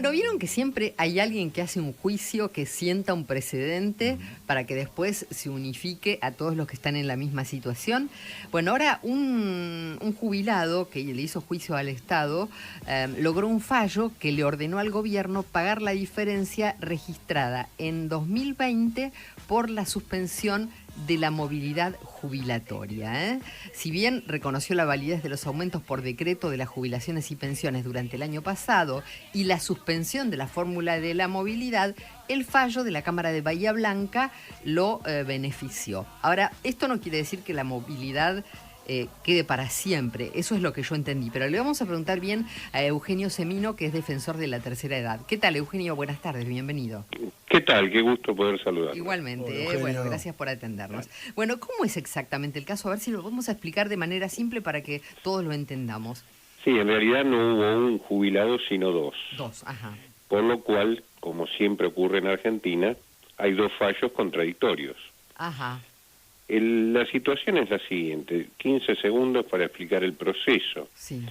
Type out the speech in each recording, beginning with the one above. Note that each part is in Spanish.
Bueno, vieron que siempre hay alguien que hace un juicio que sienta un precedente para que después se unifique a todos los que están en la misma situación. Bueno, ahora un jubilado que le hizo juicio al Estado logró un fallo que le ordenó al gobierno pagar la diferencia registrada en 2020 por la suspensión de la movilidad jubilatoria. Si bien reconoció la validez de los aumentos por decreto de las jubilaciones y pensiones durante el año pasado y la suspensión de la fórmula de la movilidad, el fallo de la Cámara de Bahía Blanca lo benefició. Ahora, esto no quiere decir que la movilidad quede para siempre, eso es lo que yo entendí, pero le vamos a preguntar bien a Eugenio Semino, que es defensor de la tercera edad. ¿Qué tal, Eugenio? Buenas tardes, bienvenido. ¿Qué tal? Qué gusto poder saludar. Igualmente, bueno, gracias por atendernos. Bueno, ¿cómo es exactamente el caso? A ver si lo vamos a explicar de manera simple para que todos lo entendamos. Sí, en realidad no hubo un jubilado, sino dos. Dos, ajá. Por lo cual, como siempre ocurre en Argentina, hay dos fallos contradictorios. Ajá. La situación es la siguiente, 15 segundos para explicar el proceso. Sí.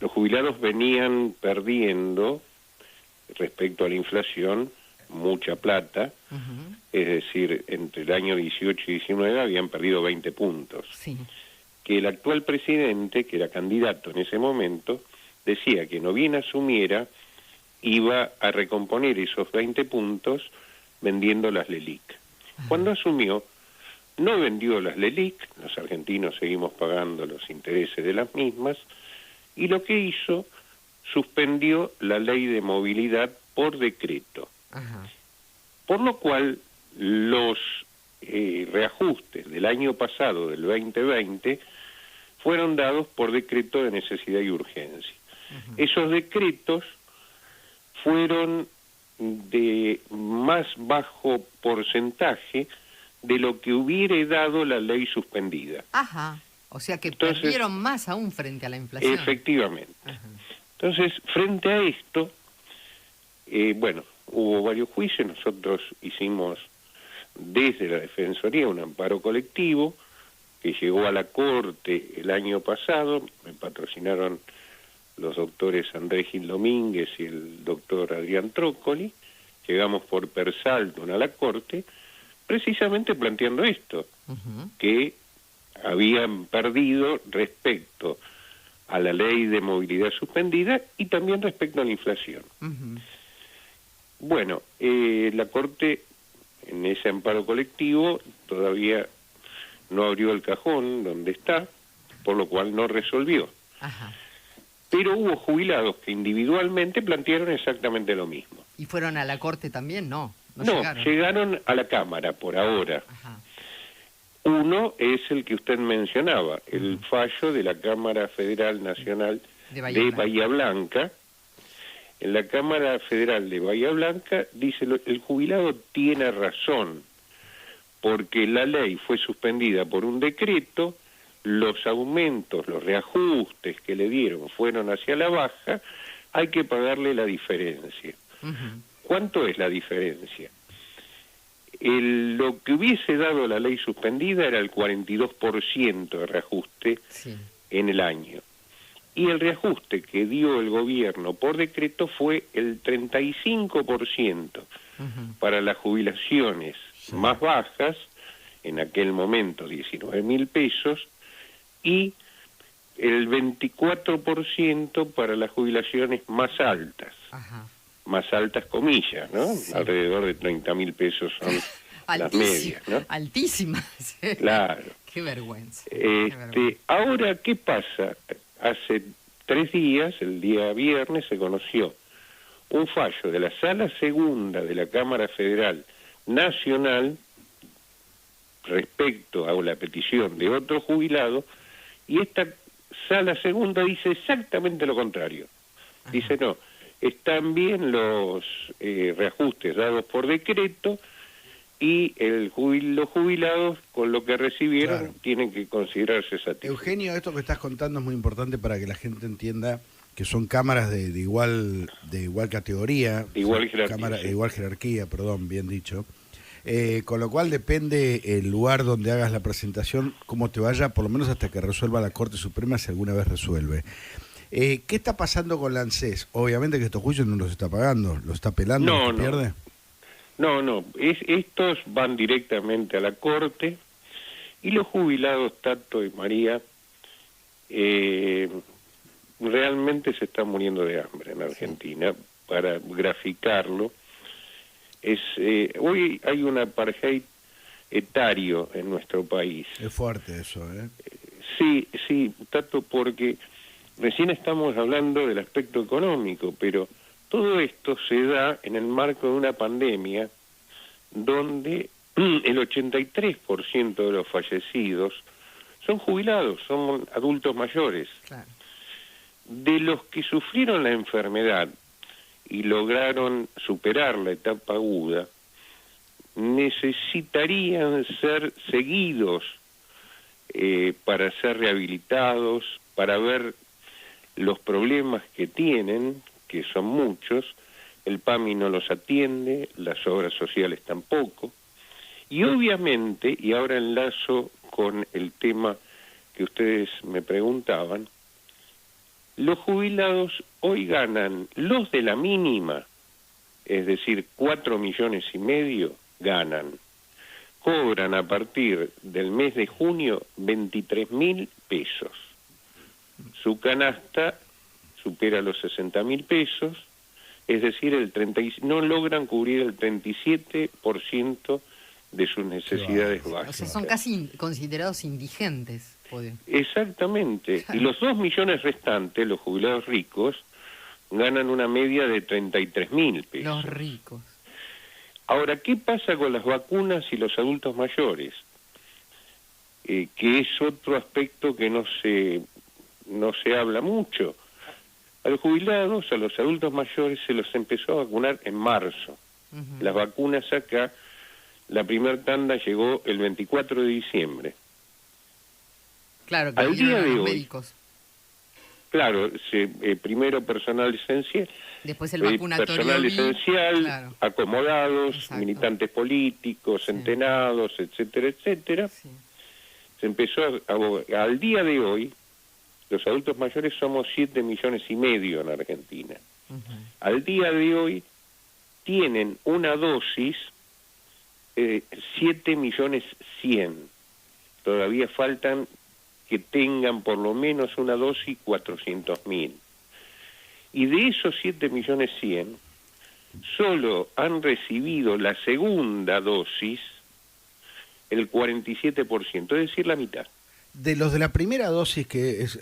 Los jubilados venían perdiendo, respecto a la inflación, mucha plata, es decir, entre el año 18 y 19 habían perdido 20 puntos. Sí. Que el actual presidente, que era candidato en ese momento, decía que no bien asumiera, iba a recomponer esos 20 puntos vendiendo las LELIC. Cuando asumió, no vendió las LELIC, los argentinos seguimos pagando los intereses de las mismas, y lo que hizo, suspendió la ley de movilidad por decreto. Ajá. Por lo cual, los reajustes del año pasado, del 2020, fueron dados por decreto de necesidad y urgencia. Esos decretos fueron de más bajo porcentaje de lo que hubiera dado la ley suspendida. Ajá. O sea que Entonces, perdieron más aún frente a la inflación. Efectivamente. Ajá. Entonces, frente a esto, bueno, hubo varios juicios, nosotros hicimos desde la Defensoría un amparo colectivo que llegó a la Corte el año pasado, me patrocinaron los doctores Andrés Gil Domínguez y el doctor Adrián Trócoli, llegamos por Persalto a la Corte, precisamente planteando esto, que habían perdido respecto a la ley de movilidad suspendida y también respecto a la inflación. Bueno, la Corte en ese amparo colectivo todavía no abrió el cajón donde está, por lo cual no resolvió. Ajá. Pero hubo jubilados que individualmente plantearon exactamente lo mismo. ¿Y fueron a la Corte también? No llegaron a la Cámara por ahora. Ajá. Uno es el que usted mencionaba, el fallo de la Cámara Federal Nacional de Bahía Blanca. En la Cámara Federal de Bahía Blanca dice el jubilado tiene razón, porque la ley fue suspendida por un decreto, los aumentos, los reajustes que le dieron fueron hacia la baja, hay que pagarle la diferencia. ¿Cuánto es la diferencia? Lo que hubiese dado la ley suspendida era el 42% de reajuste en el año. Y el reajuste que dio el gobierno por decreto fue el 35% para las jubilaciones más bajas, en aquel momento 19.000 pesos, y el 24% para las jubilaciones más altas. Más altas comillas, ¿no? Sí. Alrededor de 30.000 pesos son las medias, ¿no? Altísimas. Claro. Qué vergüenza. Ahora, ¿qué pasa? Hace 3 días, el día viernes, se conoció un fallo de la Sala Segunda de la Cámara Federal Nacional respecto a la petición de otro jubilado, y esta Sala Segunda dice exactamente lo contrario. Dice, no, están bien los reajustes dados por decreto y los jubilados con lo que recibieron tienen que considerarse satisfechos. Eugenio, esto que estás contando es muy importante para que la gente entienda que son cámaras de igual categoría, igual jerarquía, igual jerarquía, perdón, bien dicho. Con lo cual depende el lugar donde hagas la presentación, cómo te vaya, por lo menos hasta que resuelva la Corte Suprema, si alguna vez resuelve. ¿Qué está pasando con la ANSES? Obviamente que estos juicios no los está pagando, los está pelando, No, los pierde. No, estos van directamente a la Corte y los jubilados, Tato y María, realmente se están muriendo de hambre en Argentina. Para graficarlo, hoy hay un apartheid etario en nuestro país. Es fuerte eso, ¿eh? Sí, Tato, porque recién estamos hablando del aspecto económico, pero todo esto se da en el marco de una pandemia donde el 83% de los fallecidos son jubilados, son adultos mayores. Claro. De los que sufrieron la enfermedad y lograron superar la etapa aguda, necesitarían ser seguidos para ser rehabilitados, para ver los problemas que tienen, que son muchos. El PAMI no los atiende, las obras sociales tampoco. Y obviamente, y ahora enlazo con el tema que ustedes me preguntaban, los jubilados hoy ganan, los de la mínima, es decir, 4,5 millones, ganan. Cobran a partir del mes de junio 23.000 pesos. Su canasta supera los 60.000 pesos, es decir, no logran cubrir el 37% de sus necesidades básicas. O sea, son casi considerados indigentes. Exactamente. Y los 2 millones restantes, los jubilados ricos, ganan una media de 33.000 pesos. Los ricos. Ahora, ¿qué pasa con las vacunas y los adultos mayores? Que es otro aspecto que no se habla mucho. A los jubilados, a los adultos mayores, se los empezó a vacunar en marzo. Las vacunas acá, la primera tanda llegó el 24 de diciembre. Claro, que al día de los hoy, médicos. Claro, primero personal esencial, después el vacunatorio personal esencial, claro. acomodados, Exacto. militantes políticos, Sí. centenados, etcétera, etcétera. Sí. Se empezó al día de hoy, los adultos mayores somos 7,5 millones en Argentina. Al día de hoy tienen una dosis 7,1 millones. Todavía faltan que tengan por lo menos una dosis 400.000. Y de esos 7,1 millones, solo han recibido la segunda dosis el 47%, es decir, la mitad. De los de la primera dosis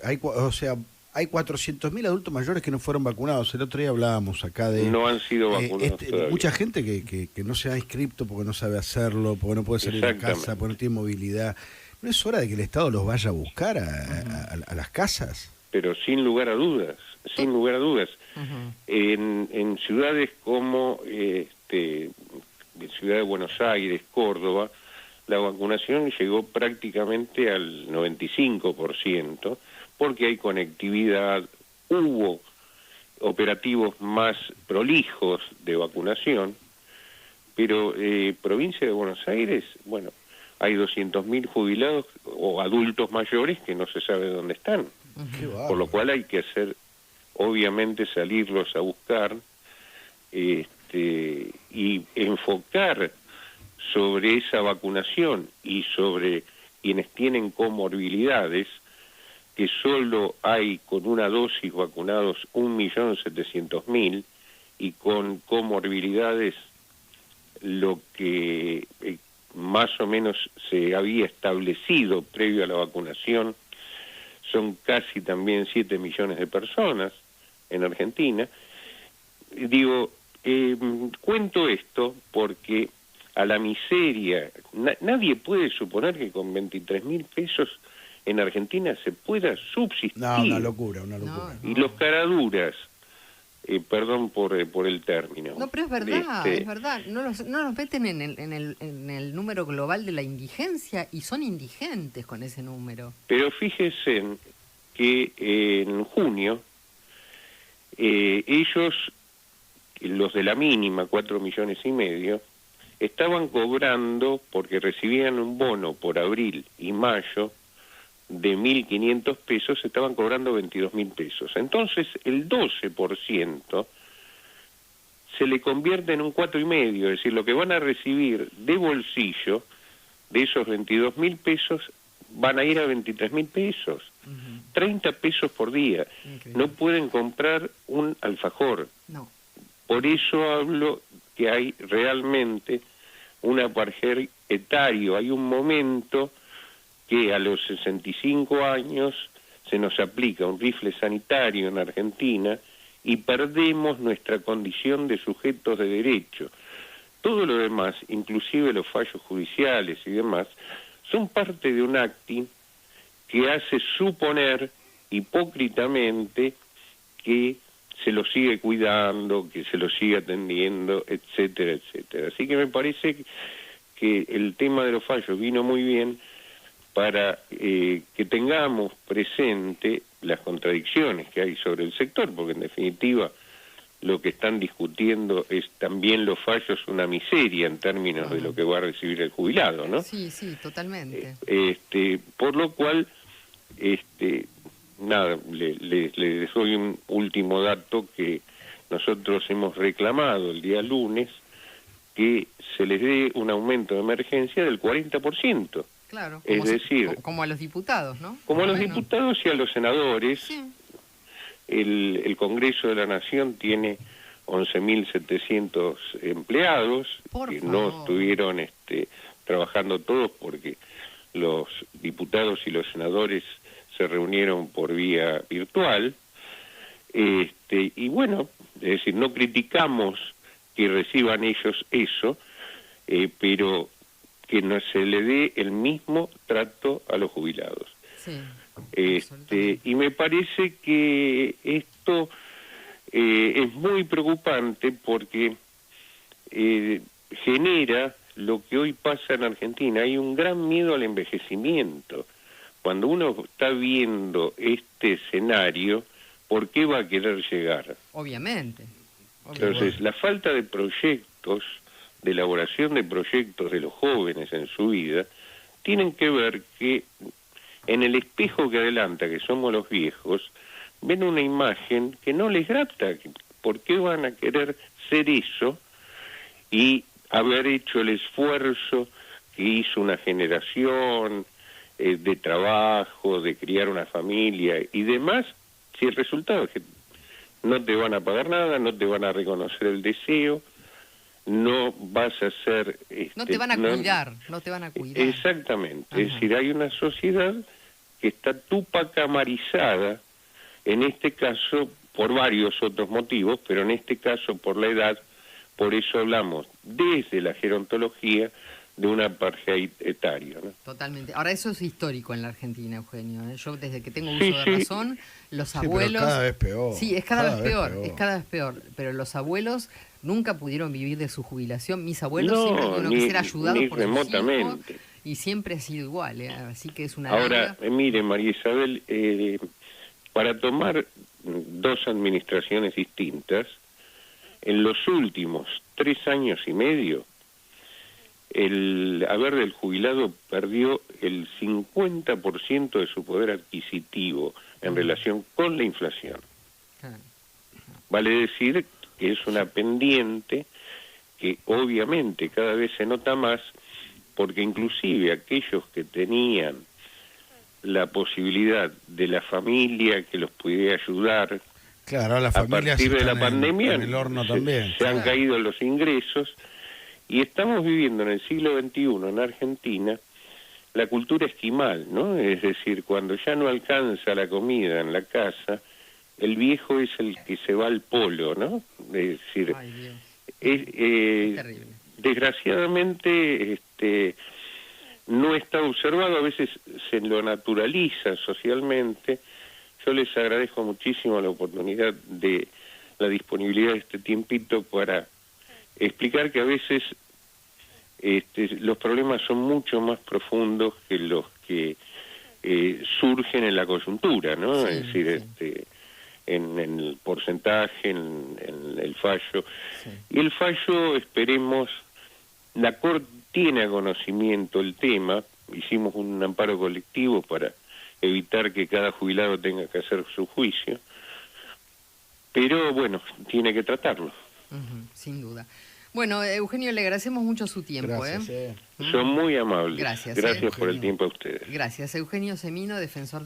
hay 400.000 adultos mayores que no fueron vacunados. El otro día hablábamos acá de... No han sido vacunados todavía. Mucha gente que no se ha inscrito porque no sabe hacerlo, porque no puede salir de casa, porque no tiene movilidad. ¿No es hora de que el Estado los vaya a buscar a las casas? Pero sin lugar a dudas, sin lugar a dudas. En ciudades como Ciudad de Buenos Aires, Córdoba, la vacunación llegó prácticamente al 95%, porque hay conectividad, hubo operativos más prolijos de vacunación, pero provincia de Buenos Aires, bueno, hay 200.000 jubilados o adultos mayores que no se sabe dónde están, por lo cual hay que hacer, obviamente, salirlos a buscar y enfocar sobre esa vacunación y sobre quienes tienen comorbilidades, que solo hay con una dosis vacunados 1.700.000 y con comorbilidades lo que más o menos se había establecido previo a la vacunación son casi también 7 millones de personas en Argentina. Digo, cuento esto porque a la miseria, nadie puede suponer que con 23.000 pesos en Argentina se pueda subsistir. No, una locura, una locura. Y los caraduras, perdón por el término. No, pero es verdad, es verdad. No los meten en el número global de la indigencia y son indigentes con ese número. Pero fíjense que en junio ellos, los de la mínima, 4,5 millones, estaban cobrando, porque recibían un bono por abril y mayo, de 1.500 pesos se estaban cobrando 22.000 pesos. Entonces el 12% se le convierte en un 4,5, es decir, lo que van a recibir de bolsillo de esos 22.000 pesos van a ir a 23.000 pesos, 30 pesos por día. Increíble. No pueden comprar un alfajor. No. Por eso hablo que hay realmente un apartheid etario, hay un momento que a los 65 años se nos aplica un rifle sanitario en Argentina y perdemos nuestra condición de sujetos de derecho. Todo lo demás, inclusive los fallos judiciales y demás, son parte de un acti que hace suponer hipócritamente que se lo sigue cuidando, que se lo sigue atendiendo, etcétera, etcétera. Así que me parece que el tema de los fallos vino muy bien para que tengamos presente las contradicciones que hay sobre el sector, porque en definitiva lo que están discutiendo es también los fallos una miseria en términos de lo que va a recibir el jubilado, ¿no? Sí, sí, totalmente. Por lo cual, nada, les doy un último dato que nosotros hemos reclamado el día lunes, que se les dé un aumento de emergencia del 40%. Claro, es decir, como a los diputados, ¿no? Como a los diputados y a los senadores. Sí. El Congreso de la Nación tiene 11.700 empleados que no estuvieron trabajando todos porque los diputados y los senadores se reunieron por vía virtual. Y bueno, es decir, no criticamos que reciban ellos eso, pero que no se le dé el mismo trato a los jubilados. Sí, y me parece que esto es muy preocupante porque genera lo que hoy pasa en Argentina. Hay un gran miedo al envejecimiento. Cuando uno está viendo este escenario, ¿por qué va a querer llegar? Obviamente. Entonces, la falta de proyectos, de elaboración de proyectos de los jóvenes en su vida, tienen que ver que en el espejo que adelanta, que somos los viejos, ven una imagen que no les grata. ¿Por qué van a querer ser eso y haber hecho el esfuerzo que hizo una generación de trabajo, de criar una familia y demás, si el resultado es que no te van a pagar nada, no te van a reconocer el deseo, no vas a ser... no te van a cuidar, no te van a cuidar. Exactamente. Ajá. Es decir, hay una sociedad que está tupacamarizada, en este caso por varios otros motivos, pero en este caso por la edad. Por eso hablamos desde la gerontología de un apartheid etario, ¿no? Totalmente. Ahora, eso es histórico en la Argentina, Eugenio. Yo, desde que tengo uso de razón, los abuelos... Pero cada vez peor. Sí, es cada vez peor, es cada vez peor. Pero los abuelos nunca pudieron vivir de su jubilación. Mis abuelos siempre tuvieron que ser ayudados por sus hijos, y siempre ha sido igual, así que es una... Ahora, mire, María Isabel, para tomar dos administraciones distintas, en los últimos 3 años y medio, el haber del jubilado perdió el 50% de su poder adquisitivo en relación con la inflación. Vale decir que es una pendiente que obviamente cada vez se nota más, porque inclusive aquellos que tenían la posibilidad de la familia que los pudiera ayudar, claro, la familia a partir de la pandemia en el horno también. Se han caído los ingresos, y estamos viviendo en el siglo XXI en Argentina la cultura esquimal, ¿no? Es decir, cuando ya no alcanza la comida en la casa, el viejo es el que se va al polo, ¿no? Es decir, es terrible. Desgraciadamente no está observado, a veces se lo naturaliza socialmente. Yo les agradezco muchísimo la oportunidad de la disponibilidad de este tiempito para explicar que a veces los problemas son mucho más profundos que los que surgen en la coyuntura, ¿no? Sí, es decir, sí. En el porcentaje, en el fallo. Sí. Y el fallo, esperemos, la Corte tiene a conocimiento el tema, hicimos un amparo colectivo para evitar que cada jubilado tenga que hacer su juicio, pero bueno, tiene que tratarlo. Sin duda. Bueno, Eugenio, le agradecemos mucho su tiempo. Gracias, Son muy amables. Gracias. Gracias por el tiempo a ustedes. Gracias. Eugenio Semino, defensor